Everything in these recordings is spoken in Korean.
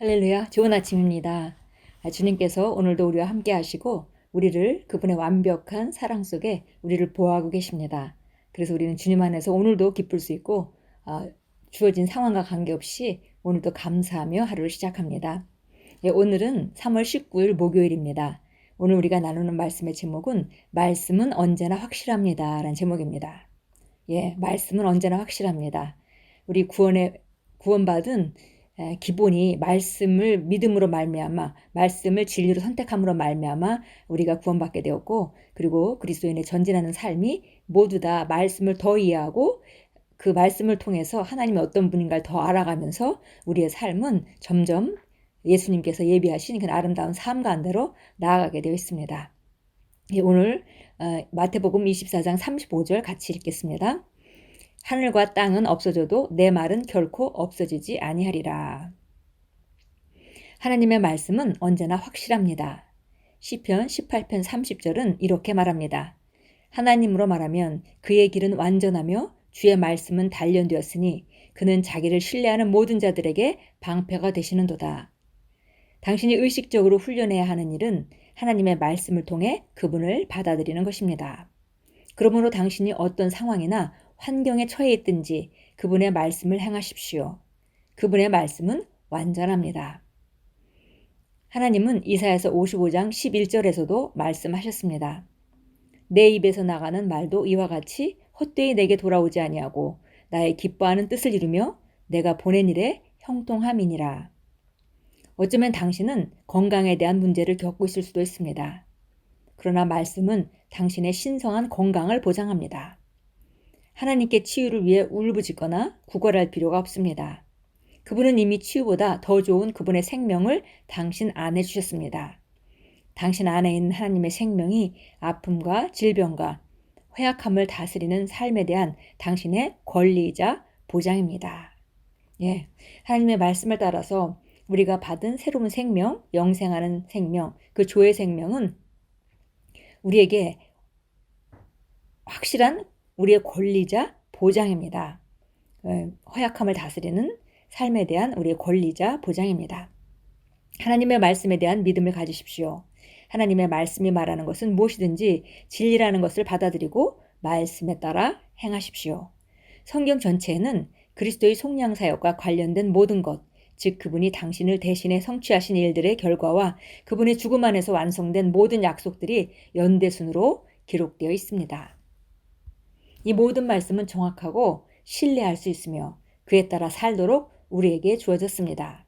할렐루야, 좋은 아침입니다. 주님께서 오늘도 우리와 함께 하시고 우리를 그분의 완벽한 사랑 속에 우리를 보호하고 계십니다. 그래서 우리는 주님 안에서 오늘도 기쁠 수 있고 주어진 상황과 관계없이 오늘도 감사하며 하루를 시작합니다. 오늘은 3월 19일 목요일입니다. 오늘 우리가 나누는 말씀의 제목은 말씀은 언제나 확실합니다 라는 제목입니다. 말씀은 언제나 확실합니다. 우리 구원받은 기본이 말씀을 믿음으로 말미암아 말씀을 진리로 선택함으로 말미암아 우리가 구원받게 되었고, 그리고 그리스도인의 전진하는 삶이 모두 다 말씀을 더 이해하고 그 말씀을 통해서 하나님이 어떤 분인가를 더 알아가면서 우리의 삶은 점점 예수님께서 예비하신 그 아름다운 삶 가운데로 나아가게 되어 있습니다. 오늘 마태복음 24장 35절 같이 읽겠습니다. 하늘과 땅은 없어져도 내 말은 결코 없어지지 아니하리라. 하나님의 말씀은 언제나 확실합니다. 시편 18편 30절은 이렇게 말합니다. 하나님으로 말하면 그의 길은 완전하며 주의 말씀은 단련되었으니 그는 자기를 신뢰하는 모든 자들에게 방패가 되시는도다. 당신이 의식적으로 훈련해야 하는 일은 하나님의 말씀을 통해 그분을 받아들이는 것입니다. 그러므로 당신이 어떤 상황이나 환경에 처해 있든지 그분의 말씀을 행하십시오. 그분의 말씀은 완전합니다. 하나님은 이사야서 55장 11절에서도 말씀하셨습니다. 내 입에서 나가는 말도 이와 같이 헛되이 내게 돌아오지 아니하고 나의 기뻐하는 뜻을 이루며 내가 보낸 일에 형통함이니라. 어쩌면 당신은 건강에 대한 문제를 겪고 있을 수도 있습니다. 그러나 말씀은 당신의 신성한 건강을 보장합니다. 하나님께 치유를 위해 울부짖거나 구걸할 필요가 없습니다. 그분은 이미 치유보다 더 좋은 그분의 생명을 당신 안에 주셨습니다. 당신 안에 있는 하나님의 생명이 아픔과 질병과 허약함을 다스리는 삶에 대한 당신의 권리이자 보장입니다. 하나님의 말씀을 따라서 우리가 받은 새로운 생명, 영생하는 생명, 그 조의 생명은 우리에게 확실한 우리의 권리자 보장입니다. 허약함을 다스리는 삶에 대한 우리의 권리자 보장입니다. 하나님의 말씀에 대한 믿음을 가지십시오. 하나님의 말씀이 말하는 것은 무엇이든지 진리라는 것을 받아들이고 말씀에 따라 행하십시오. 성경 전체에는 그리스도의 속량사역과 관련된 모든 것, 즉 그분이 당신을 대신해 성취하신 일들의 결과와 그분의 죽음 안에서 완성된 모든 약속들이 연대순으로 기록되어 있습니다. 이 모든 말씀은 정확하고 신뢰할 수 있으며 그에 따라 살도록 우리에게 주어졌습니다.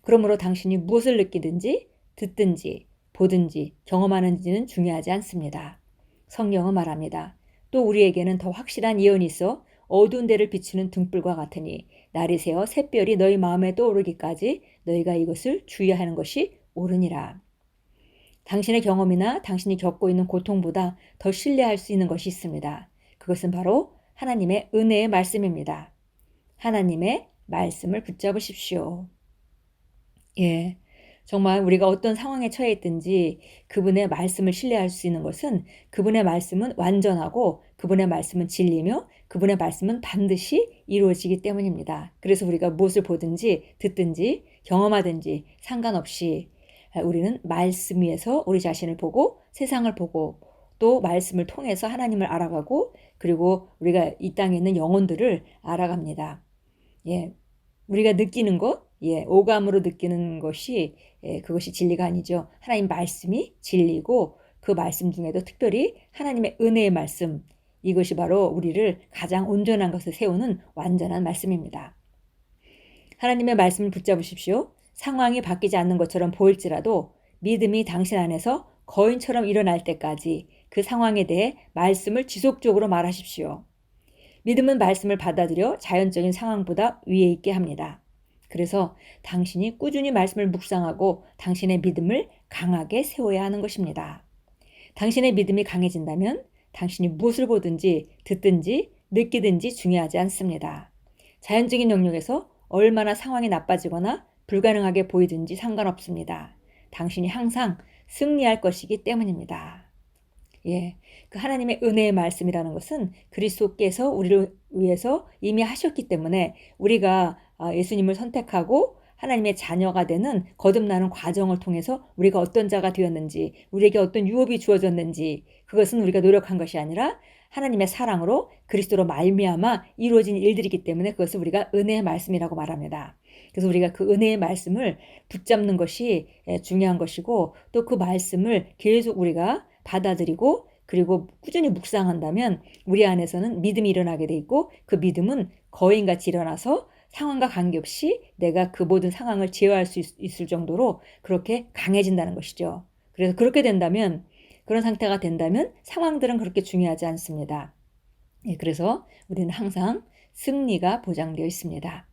그러므로 당신이 무엇을 느끼든지 듣든지 보든지 경험하는지는 중요하지 않습니다. 성경은 말합니다. 또 우리에게는 더 확실한 예언이 있어 어두운 데를 비추는 등불과 같으니 날이 새어 샛별이 너희 마음에 떠오르기까지 너희가 이것을 주의하는 것이 옳으니라. 당신의 경험이나 당신이 겪고 있는 고통보다 더 신뢰할 수 있는 것이 있습니다. 그것은 바로 하나님의 은혜의 말씀입니다. 하나님의 말씀을 붙잡으십시오. 정말 우리가 어떤 상황에 처해 있든지 그분의 말씀을 신뢰할 수 있는 것은 그분의 말씀은 완전하고 그분의 말씀은 진리며 그분의 말씀은 반드시 이루어지기 때문입니다. 그래서 우리가 무엇을 보든지 듣든지 경험하든지 상관없이 우리는 말씀 위에서 우리 자신을 보고 세상을 보고 또 말씀을 통해서 하나님을 알아가고 그리고 우리가 이 땅에 있는 영혼들을 알아갑니다. 우리가 느끼는 것, 오감으로 느끼는 것이 그것이 진리가 아니죠. 하나님 말씀이 진리고 그 말씀 중에도 특별히 하나님의 은혜의 말씀, 이것이 바로 우리를 가장 온전한 것을 세우는 완전한 말씀입니다. 하나님의 말씀을 붙잡으십시오. 상황이 바뀌지 않는 것처럼 보일지라도 믿음이 당신 안에서 거인처럼 일어날 때까지 그 상황에 대해 말씀을 지속적으로 말하십시오. 믿음은 말씀을 받아들여 자연적인 상황보다 위에 있게 합니다. 그래서 당신이 꾸준히 말씀을 묵상하고 당신의 믿음을 강하게 세워야 하는 것입니다. 당신의 믿음이 강해진다면 당신이 무엇을 보든지 듣든지 느끼든지 중요하지 않습니다. 자연적인 영역에서 얼마나 상황이 나빠지거나 불가능하게 보이든지 상관없습니다. 당신이 항상 승리할 것이기 때문입니다. 그 하나님의 은혜의 말씀이라는 것은 그리스도께서 우리를 위해서 이미 하셨기 때문에 우리가 예수님을 선택하고 하나님의 자녀가 되는 거듭나는 과정을 통해서 우리가 어떤 자가 되었는지, 우리에게 어떤 유업이 주어졌는지, 그것은 우리가 노력한 것이 아니라 하나님의 사랑으로 그리스도로 말미암아 이루어진 일들이기 때문에 그것을 우리가 은혜의 말씀이라고 말합니다. 그래서 우리가 그 은혜의 말씀을 붙잡는 것이 중요한 것이고, 또 그 말씀을 계속 우리가 받아들이고 그리고 꾸준히 묵상한다면 우리 안에서는 믿음이 일어나게 돼 있고, 그 믿음은 거인같이 일어나서 상황과 관계없이 내가 그 모든 상황을 제어할 수 있을 정도로 그렇게 강해진다는 것이죠. 그래서 그렇게 된다면, 그런 상태가 된다면 상황들은 그렇게 중요하지 않습니다. 그래서 우리는 항상 승리가 보장되어 있습니다.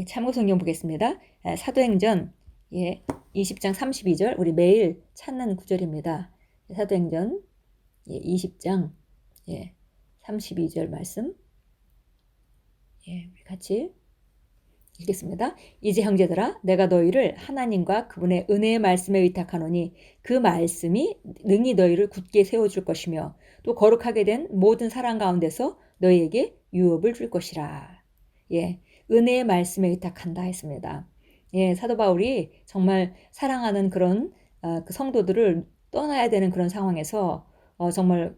참고 성경 보겠습니다. 사도행전 20장 32절, 우리 매일 찾는 구절입니다. 사도행전 20장 32절 말씀, 우리 같이 읽겠습니다. 이제 형제들아, 내가 너희를 하나님과 그분의 은혜의 말씀에 의탁하노니 그 말씀이 능히 너희를 굳게 세워줄 것이며 또 거룩하게 된 모든 사랑 가운데서 너희에게 유업을 줄 것이라. 은혜의 말씀에 의탁한다 했습니다. 사도 바울이 정말 사랑하는 그런 그 성도들을 떠나야 되는 그런 상황에서 정말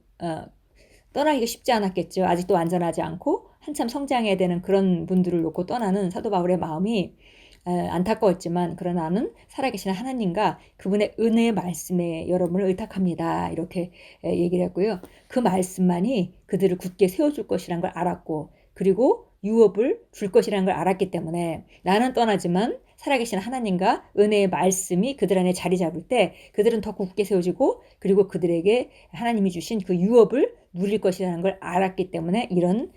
떠나기가 쉽지 않았겠죠. 아직도 완전하지 않고 한참 성장해야 되는 그런 분들을 놓고 떠나는 사도 바울의 마음이 안타까웠지만, 그러나 나는 살아계신 하나님과 그분의 은혜의 말씀에 여러분을 의탁합니다. 이렇게 얘기를 했고요. 그 말씀만이 그들을 굳게 세워줄 것이라는 걸 알았고, 그리고 유업을 줄 것이라는 걸 알았기 때문에 나는 떠나지만 살아계신 하나님과 은혜의 말씀이 그들 안에 자리 잡을 때 그들은 더 굳게 세워지고, 그리고 그들에게 하나님이 주신 그 유업을 누릴 것이라는 걸 알았기 때문에 이런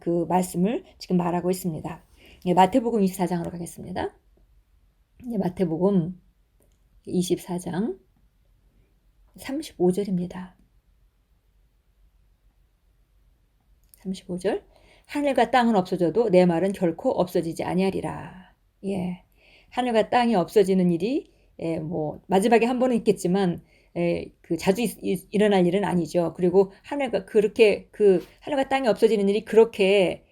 그 말씀을 지금 말하고 있습니다. 마태복음 24장으로 가겠습니다. 마태복음 24장 35절입니다. 35절. 하늘과 땅은 없어져도 내 말은 결코 없어지지 아니하리라. 하늘과 땅이 없어지는 일이 마지막에 한 번은 있겠지만 그 자주 일어날 일은 아니죠. 그리고 하늘과 땅이 없어지는 일이 그렇게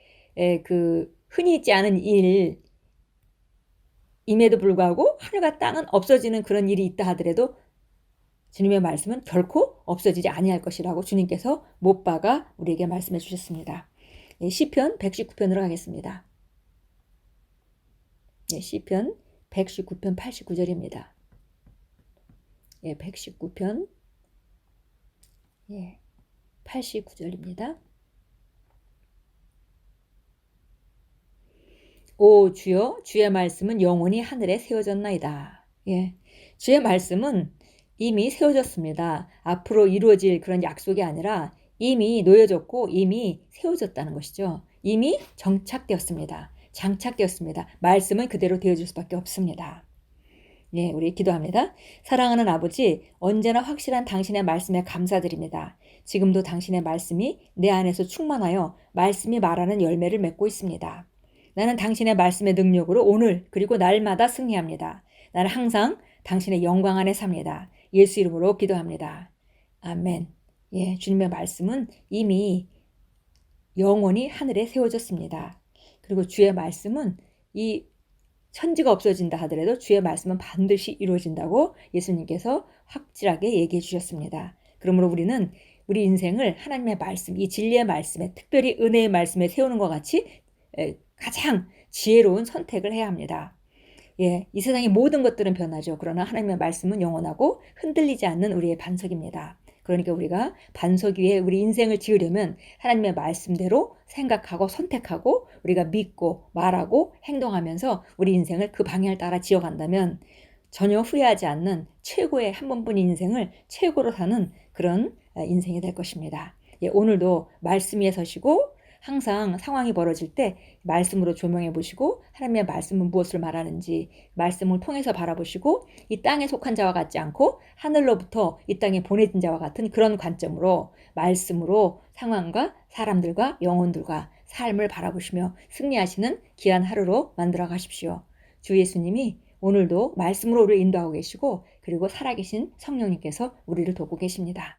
그 흔히 있지 않은 일임에도 불구하고 하늘과 땅은 없어지는 그런 일이 있다 하더라도 주님의 말씀은 결코 없어지지 아니할 것이라고 주님께서 못 박아 우리에게 말씀해 주셨습니다. 시편 119편으로 가겠습니다. 시편 119편 89절입니다. 119편 89절입니다. 오 주여, 주의 말씀은 영원히 하늘에 세워졌나이다. 주의 말씀은 이미 세워졌습니다. 앞으로 이루어질 그런 약속이 아니라 이미 놓여졌고 이미 세워졌다는 것이죠. 이미 정착되었습니다. 장착되었습니다. 말씀은 그대로 되어줄 수밖에 없습니다. 우리 기도합니다. 사랑하는 아버지, 언제나 확실한 당신의 말씀에 감사드립니다. 지금도 당신의 말씀이 내 안에서 충만하여 말씀이 말하는 열매를 맺고 있습니다. 나는 당신의 말씀의 능력으로 오늘 그리고 날마다 승리합니다. 나는 항상 당신의 영광 안에 삽니다. 예수 이름으로 기도합니다. 아멘. 주님의 말씀은 이미 영원히 하늘에 세워졌습니다. 그리고 주의 말씀은 이 천지가 없어진다 하더라도 주의 말씀은 반드시 이루어진다고 예수님께서 확실하게 얘기해 주셨습니다. 그러므로 우리는 우리 인생을 하나님의 말씀, 이 진리의 말씀에, 특별히 은혜의 말씀에 세우는 것 같이 가장 지혜로운 선택을 해야 합니다. 이 세상의 모든 것들은 변하죠. 그러나 하나님의 말씀은 영원하고 흔들리지 않는 우리의 반석입니다. 그러니까 우리가 반석 위에 우리 인생을 지으려면 하나님의 말씀대로 생각하고 선택하고 우리가 믿고 말하고 행동하면서 우리 인생을 그 방향을 따라 지어간다면 전혀 후회하지 않는 최고의 한 번뿐인 인생을 최고로 사는 그런 인생이 될 것입니다. 오늘도 말씀 위에 서시고 항상 상황이 벌어질 때 말씀으로 조명해 보시고 하나님의 말씀은 무엇을 말하는지 말씀을 통해서 바라보시고 이 땅에 속한 자와 같지 않고 하늘로부터 이 땅에 보내진 자와 같은 그런 관점으로 말씀으로 상황과 사람들과 영혼들과 삶을 바라보시며 승리하시는 귀한 하루로 만들어 가십시오. 주 예수님이 오늘도 말씀으로 우리를 인도하고 계시고 그리고 살아계신 성령님께서 우리를 돕고 계십니다.